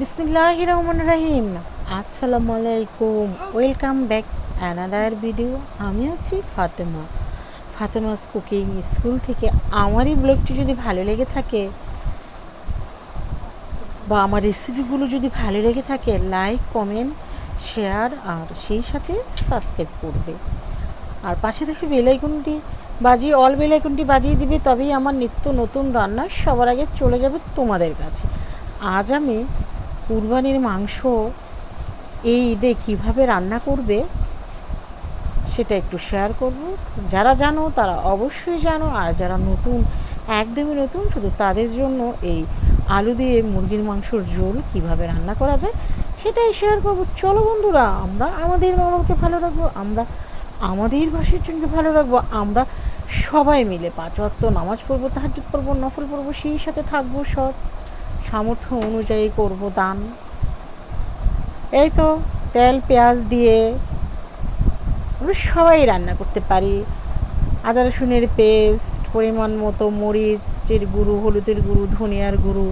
বিসমিল্লাহির রহমানির রহিম। আসসালামু আলাইকুম, ওয়েলকাম ব্যাক অ্যানাদার ভিডিও। আমি আছি ফাতেমাস কুকিং স্কুল থেকে। আমার এই ব্লগটি যদি ভালো লেগে থাকে বা আমার রেসিপিগুলো যদি ভালো লেগে থাকে, লাইক, কমেন্ট, শেয়ার আর সেই সাথে সাবস্ক্রাইব করবে। আর পাশে থেকে বেলাইকনটি অল বেলাইকনটি বাজিয়ে দিবে, তবেই আমার নিত্য নতুন রান্না সবার আগে চলে যাবে তোমাদের কাছে। আজ আমি কুরবানির মাংস এই ঈদে কীভাবে রান্না করবে সেটা একটু শেয়ার করব। যারা জানো তারা অবশ্যই জানো, আর যারা নতুন, একদমই নতুন, শুধু তাদের জন্য এই আলু দিয়ে মুরগির মাংসর ঝোল কীভাবে রান্না করা যায় সেটাই শেয়ার করব। চলো বন্ধুরা, আমরা আমাদের মা বাবাকে ভালো রাখবো, আমরা আমাদের ভাষার জন্য ভালো রাখবো, আমরা সবাই মিলে 5 ওয়াক্ত নামাজ পড়বো, তাহাজ্জুদ পড়বো, নফল পড়বো, সেই সাথে থাকবো সৎ, সামর্থ্য অনুযায়ী করব দান। এই তো তেল পেঁয়াজ দিয়ে আমরা সবাই রান্না করতে পারি। আদা রসুনের পেস্ট, পরিমাণ মতো মরিচের গুঁড়ো, হলুদের গুঁড়ো, ধনিয়ার গুঁড়ো,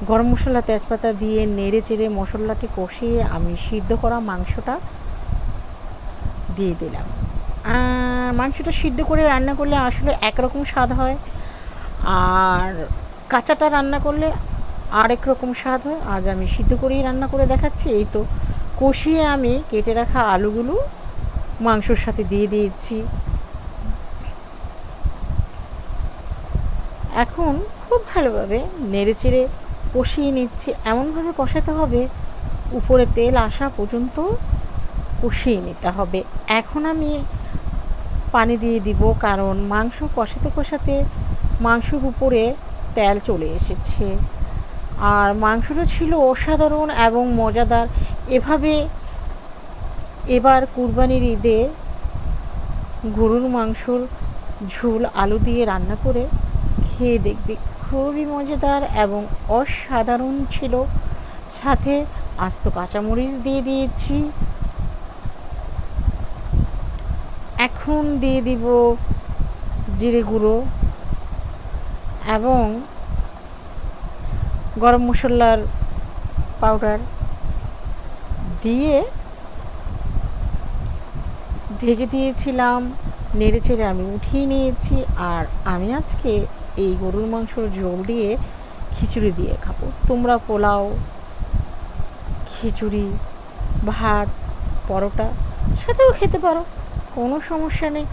গরম মশলা, তেজপাতা দিয়ে নেড়ে চেড়ে মশলাটি কষিয়ে আমি সিদ্ধ করা মাংসটা দিয়ে দিলাম। মাংসটা সিদ্ধ করে রান্না করলে আসলে একরকম স্বাদ হয়, আর কাঁচাটা রান্না করলে আরেক রকম স্বাদ হয়। আজ আমি সিদ্ধ করেই রান্না করে দেখাচ্ছি। এই তো কষিয়ে আমি কেটে রাখা আলুগুলো মাংসর সাথে দিয়ে দিয়েছি। এখন খুব ভালোভাবে নেড়ে চেড়ে কষিয়ে নিচ্ছি। এমনভাবে কষাতে হবে উপরে তেল আসা পর্যন্ত কষিয়ে নিতে হবে। এখন আমি পানি দিয়ে দিব, কারণ মাংস কষাতে কষাতে মাংসর উপরে তেল চলে এসেছে। আর মাংসটা ছিল অসাধারণ এবং মজাদার। এবার কুরবানির ঈদে গরুর মাংসর ঝোল আলু দিয়ে রান্না করে খেয়ে দেখবে, খুবই মজাদার এবং অসাধারণ ছিল। সাথে আস্ত কাঁচামরিচ দিয়ে দিয়েছি। এখন দিয়ে দিব জিরে গুঁড়ো এবং গরম মশলার পাউডার দিয়ে ঢেকে দিয়েছিলাম। নেড়ে চেড়ে আমি উঠিয়ে নিয়েছি। আর আমি আজকে এই গরুর মাংসর ঝোল দিয়ে খিচুড়ি দিয়ে খাবো। তোমরা পোলাও, খিচুড়ি, ভাত, পরোটা সাথেও খেতে পারো, কোনো সমস্যা নেই।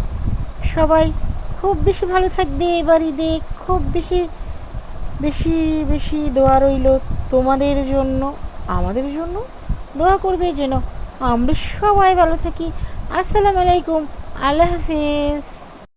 সবাই খুব বেশি ভালো থাকবে এবার ঈদে। খুব বেশি বেশি বেশি দোয়া রইল তোমাদের জন্য, আমাদের জন্য দোয়া করবে যেন আমরা সবাই ভালো থাকি। আসসালামু আলাইকুম, আল্লাহ হাফিজ।